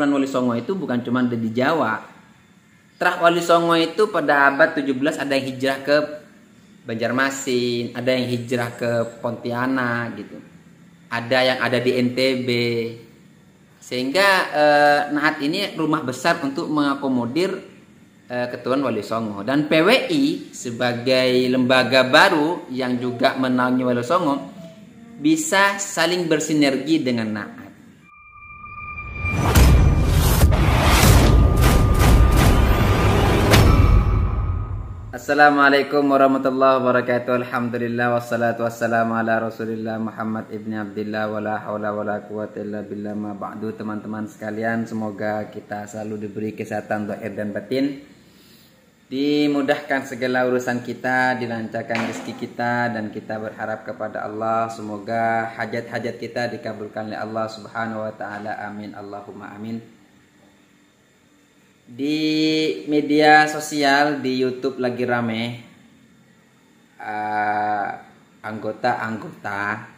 Wali Songo itu bukan cuma ada di Jawa. Terah Wali Songo itu pada abad 17 ada yang hijrah ke Banjarmasin, ada yang hijrah ke Pontianak gitu. Ada yang ada di NTB. Sehingga Nahat ini rumah besar untuk mengakomodir Ketuan Wali Songo. Dan PWI sebagai lembaga baru yang juga menaungi Wali Songo bisa saling bersinergi dengan Nahat. Assalamualaikum warahmatullahi wabarakatuh. Alhamdulillah wassalatu wassalamu ala Rasulillah Muhammad ibni Abdillah wala haula wala quwwata illa billah ma ba'du. Teman-teman sekalian, semoga kita selalu diberi kesehatan zahir dan batin, dimudahkan segala urusan kita, dilancarkan rezeki kita, dan kita berharap kepada Allah semoga hajat-hajat kita dikabulkan oleh Allah Subhanahu wa taala. Amin Allahumma amin. Di media sosial di YouTube lagi rame anggota-anggota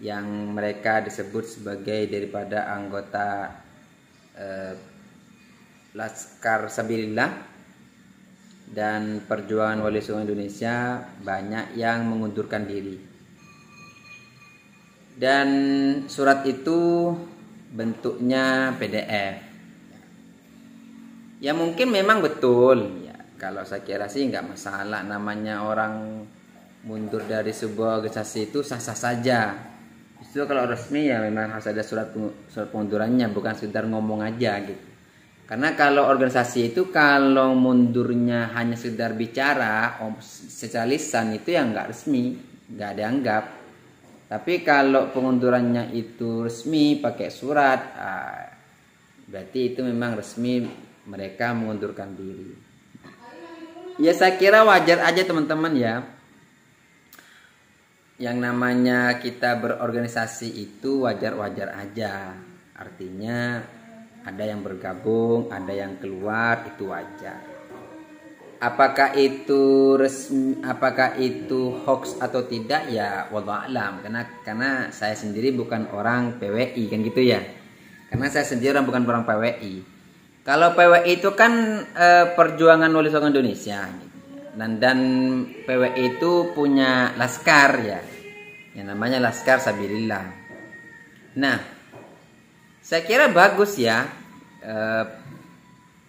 yang mereka disebut sebagai daripada anggota Laskar Sabilillah dan Perjuangan Wali Songo Indonesia, banyak yang mengundurkan diri. Dan surat itu bentuknya PDF. Ya mungkin memang betul ya, kalau saya kira sih nggak masalah, namanya orang mundur dari sebuah organisasi itu sah-sah saja. Itu kalau resmi ya memang harus ada surat pengundurannya, bukan sekedar ngomong aja gitu. Karena kalau organisasi itu kalau mundurnya hanya sekedar bicara secara lisan itu ya nggak resmi, nggak dianggap. Tapi kalau pengundurannya itu resmi pakai surat, berarti itu memang resmi mereka mengundurkan diri. Ya saya kira wajar aja teman-teman ya. Yang namanya kita berorganisasi itu wajar-wajar aja. Artinya ada yang bergabung, ada yang keluar, itu wajar. Apakah itu resmi, apakah itu hoax atau tidak ya wallahu alam. Karena saya sendiri bukan orang PWI kan gitu ya. Karena saya sendiri bukan orang PWI. Kalau PWI itu kan Perjuangan Wali Songo Indonesia gitu. Dan PWI itu punya laskar ya, yang namanya Laskar Sabilillah. Nah, saya kira bagus ya,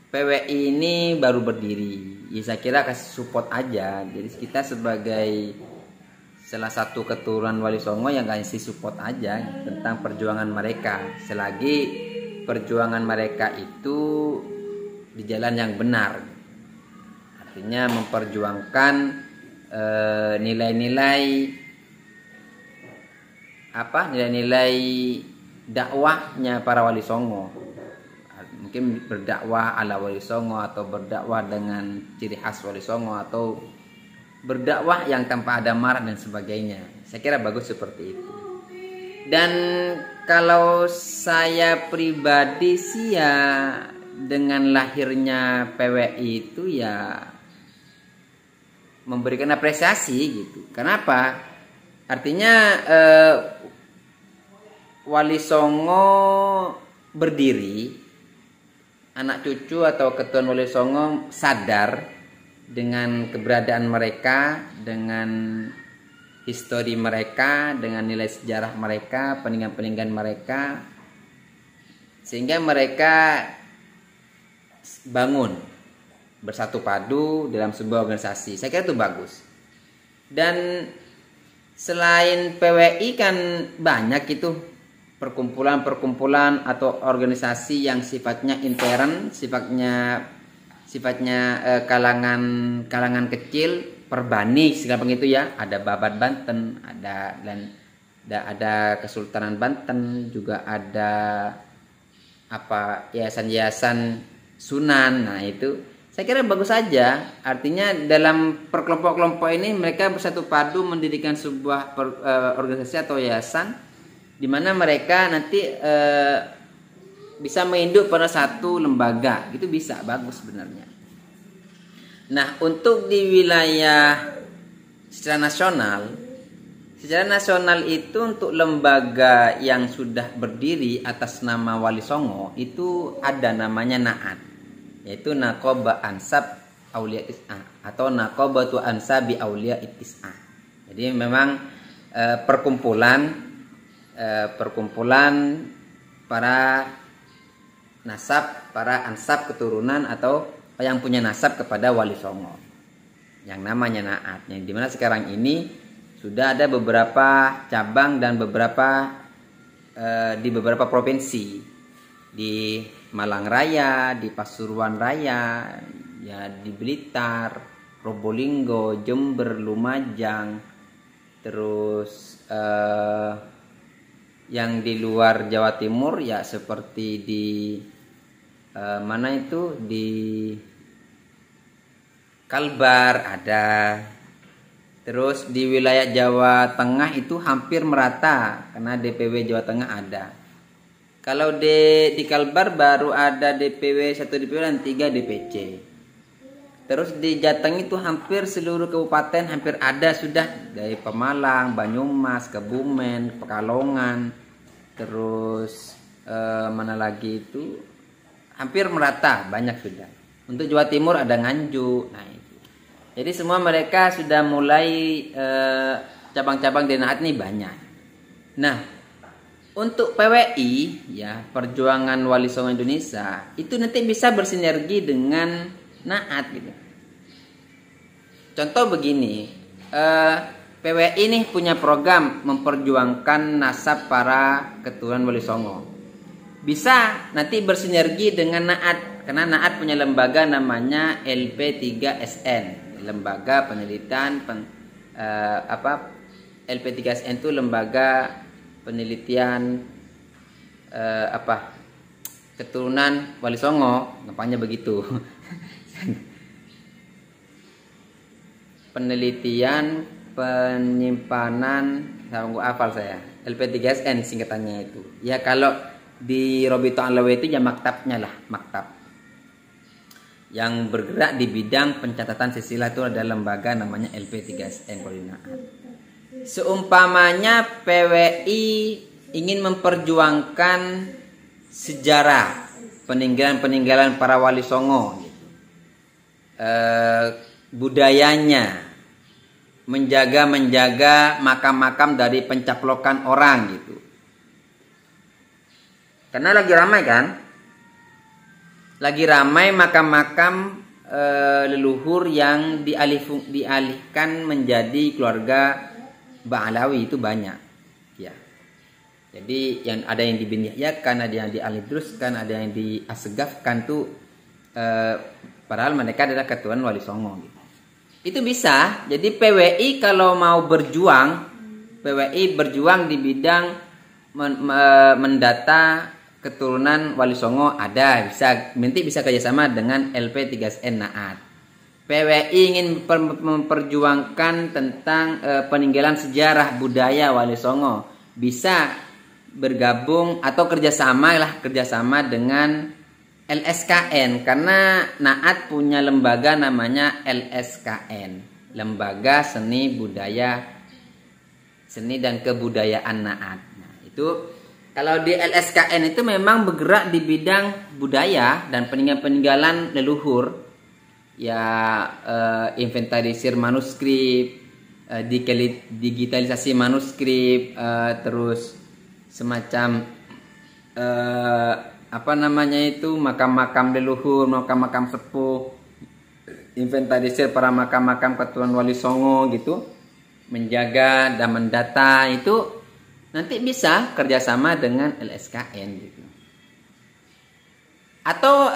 PWI ini baru berdiri. Ya, saya kira kasih support aja. Jadi kita sebagai salah satu keturunan Wali Songo yang kasih support aja tentang perjuangan mereka, selagi perjuangan mereka itu di jalan yang benar, artinya memperjuangkan nilai-nilai nilai-nilai dakwahnya para Wali Songo. Mungkin berdakwah ala Wali Songo, atau berdakwah dengan ciri khas Wali Songo, atau berdakwah yang tanpa ada marah dan sebagainya. Saya kira bagus seperti itu. Dan kalau saya pribadi sih ya, dengan lahirnya PWI itu ya memberikan apresiasi gitu. Kenapa? Artinya Wali Songo berdiri, anak cucu atau ketuaan Wali Songo sadar dengan keberadaan mereka, dengan histori mereka, dengan nilai sejarah mereka, peninggalan-peninggalan mereka, sehingga mereka bangun bersatu padu dalam sebuah organisasi. Saya kira itu bagus. Dan selain PWI kan banyak itu perkumpulan-perkumpulan atau organisasi yang sifatnya intern, sifatnya kalangan kecil, perbani segala begitu ya. Ada Babat Banten, ada Kesultanan Banten, juga ada yayasan-yayasan Sunan. Nah itu saya kira bagus saja. Artinya dalam perkelompok-kelompok ini mereka bersatu padu mendirikan sebuah organisasi atau yayasan, di mana mereka nanti bisa menginduk pada satu lembaga. Itu bisa bagus sebenarnya. Nah, untuk di wilayah secara nasional, Secara nasional itu untuk lembaga yang sudah berdiri atas nama Wali Songo itu ada namanya NAAT, yaitu Naqobah Ansab Aulia Tis'ah atau Naqobatu Ansabi Aulia Tis'ah. Jadi memang perkumpulan para nasab, para ansab keturunan atau yang punya nasab kepada Wali Songo yang namanya NAAT, yang dimana sekarang ini sudah ada beberapa cabang dan di beberapa provinsi, di Malang Raya, di Pasuruan Raya, ya di Blitar, Probolinggo, Jember, Lumajang, terus yang di luar Jawa Timur ya seperti di mana itu di Kalbar ada. Terus di wilayah Jawa Tengah itu hampir merata karena DPW Jawa Tengah ada. Kalau di Kalbar baru ada DPW 1 DPW dan 3 DPC. Terus di Jateng itu hampir seluruh kabupaten hampir ada sudah, dari Pemalang, Banyumas, Kebumen, Pekalongan, terus mana lagi itu hampir merata banyak sudah. Untuk Jawa Timur ada Nganjuk. Nah, jadi semua mereka sudah mulai cabang-cabang di NAAT ini banyak. Nah, untuk PWI ya Perjuangan Wali Songo Indonesia itu nanti bisa bersinergi dengan NAAT gitu. Contoh begini, PWI ini punya program memperjuangkan nasab para keturunan Wali Songo. Bisa nanti bersinergi dengan NAAT karena NAAT punya lembaga namanya LP3SN. Lembaga penelitian LP3SN itu lembaga penelitian keturunan Wali Songo, gampangnya begitu. Penelitian penyimpanan, nggak hafal saya. LP3SN singkatannya itu. Ya kalau di Robito Alawi itu ya maktabnya lah, maktab. Yang bergerak di bidang pencatatan silsilah itu ada lembaga namanya LP3SN Koordinat. Seumpamanya PWI ingin memperjuangkan sejarah peninggalan para Wali Songo gitu. Budayanya, menjaga makam-makam dari pencaplokan orang gitu. Karena lagi ramai kan? Lagi ramai makam-makam leluhur yang dialihkan menjadi keluarga Ba'alawi itu banyak. Ya. Jadi yang ada yang dibinyakan, ada yang dialidruskan, ada yang diasegafkan tuh padahal mereka adalah keturunan Wali Songo gitu. Itu bisa. Jadi PWI kalau mau berjuang, PWI berjuang di bidang mendata keturunan Wali Songo ada, nanti bisa kerjasama dengan LP3SN NAAT. PWI ingin memperjuangkan tentang peninggalan sejarah budaya Wali Songo, bisa bergabung atau kerjasama dengan LSKN karena NAAT punya lembaga namanya LSKN, Lembaga Seni dan Kebudayaan NAAT. Nah, itu kalau di LSKN itu memang bergerak di bidang budaya dan peninggalan leluhur, ya inventarisir manuskrip, digitalisasi manuskrip, terus semacam makam-makam leluhur, makam-makam sepuh, inventarisir para makam-makam keturunan Wali Songo gitu, menjaga dan mendata itu. Nanti bisa kerjasama dengan LSKN gitu. Atau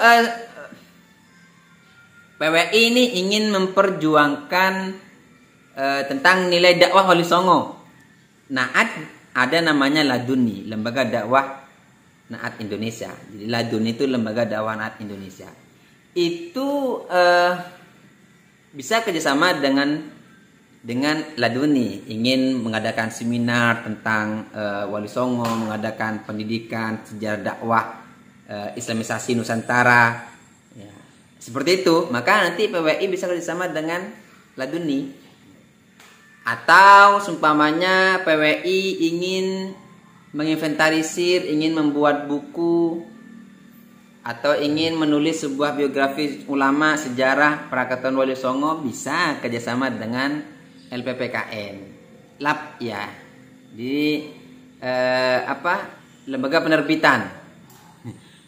PWI ini ingin memperjuangkan tentang nilai dakwah Wali Songo. NAAT ada namanya Laduni, Lembaga Dakwah NAAT Indonesia. Jadi Laduni itu Lembaga Dakwah NAAT Indonesia. Itu bisa kerjasama dengan Laduni, ingin mengadakan seminar tentang Wali Songo, mengadakan pendidikan sejarah dakwah Islamisasi Nusantara, ya, seperti itu. Maka nanti PWI bisa kerjasama dengan Laduni. Atau seumpamanya PWI ingin menginventarisir, ingin membuat buku, atau ingin menulis sebuah biografi ulama sejarah Prakatan Wali Songo, bisa kerjasama dengan LPPKN, LAP ya, di lembaga penerbitan,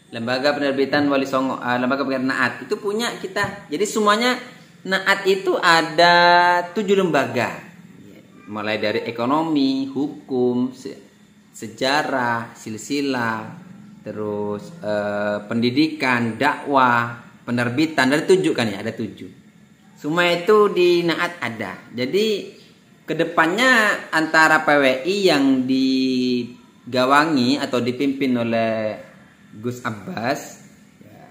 lembaga penerbitan Wali Songo, lembaga penerbitan Naat itu punya kita. Jadi semuanya Naat itu ada 7 lembaga, mulai dari ekonomi, hukum, sejarah, silsilah, terus pendidikan, dakwah, penerbitan, ada 7 kan ya, ada 7. Semua itu di Naat ada. Jadi kedepannya antara PWI yang digawangi atau dipimpin oleh Gus Abbas, ya,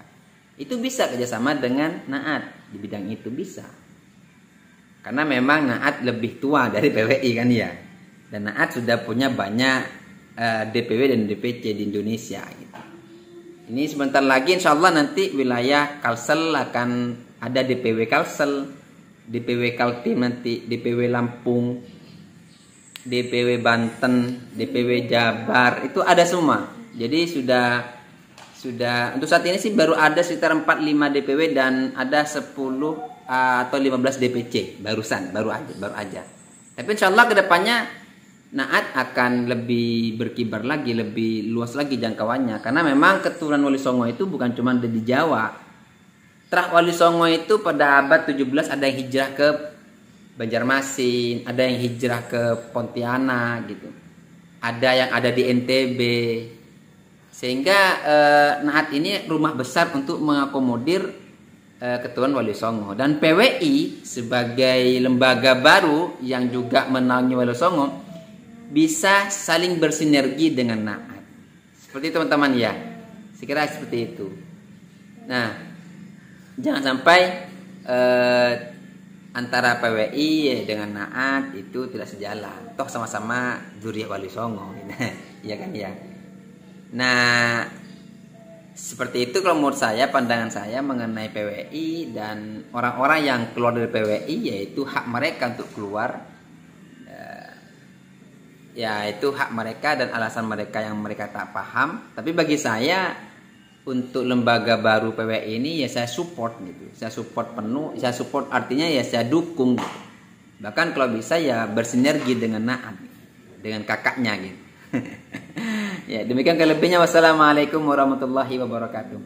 itu bisa kerjasama dengan Naat di bidang itu, bisa. Karena memang Naat lebih tua dari PWI kan ya, dan Naat sudah punya banyak DPW dan DPC di Indonesia gitu. Ini sebentar lagi insya Allah nanti wilayah Kalsel akan ada DPW Kalsel, DPW Kaltim, nanti DPW Lampung, DPW Banten, DPW Jabar, itu ada semua. Jadi sudah untuk saat ini sih baru ada sekitar 4-5 DPW dan ada 10 atau 15 DPC baru aja. Tapi insya Allah kedepannya Naat akan lebih berkibar lagi, lebih luas lagi jangkauannya. Karena memang keturunan Wali Songo itu bukan cuma ada di Jawa. Terah Wali Songo itu pada abad 17 ada yang hijrah ke Banjarmasin, ada yang hijrah ke Pontianak gitu. Ada yang ada di NTB. Sehingga Naat ini rumah besar untuk mengakomodir keturunan Wali Songo. Dan PWI sebagai lembaga baru yang juga menaungi Wali Songo bisa saling bersinergi dengan Naat. Seperti itu teman-teman ya. Sekira seperti itu. Nah, jangan sampai antara PWI dengan Naat itu tidak sejalan. Toh sama-sama zuriat Wali Songo. Iya kan ya. Nah, seperti itu kalau menurut saya, pandangan saya mengenai PWI dan orang-orang yang keluar dari PWI, yaitu hak mereka untuk keluar. Ya itu hak mereka dan alasan mereka yang mereka tak paham. Tapi bagi saya untuk lembaga baru PWI ini ya saya support gitu. Saya support penuh. Saya support artinya ya saya dukung gitu. Bahkan kalau bisa ya bersinergi dengan Naat, dengan kakaknya gitu. Ya demikian kelebihnya. Wassalamualaikum warahmatullahi wabarakatuh.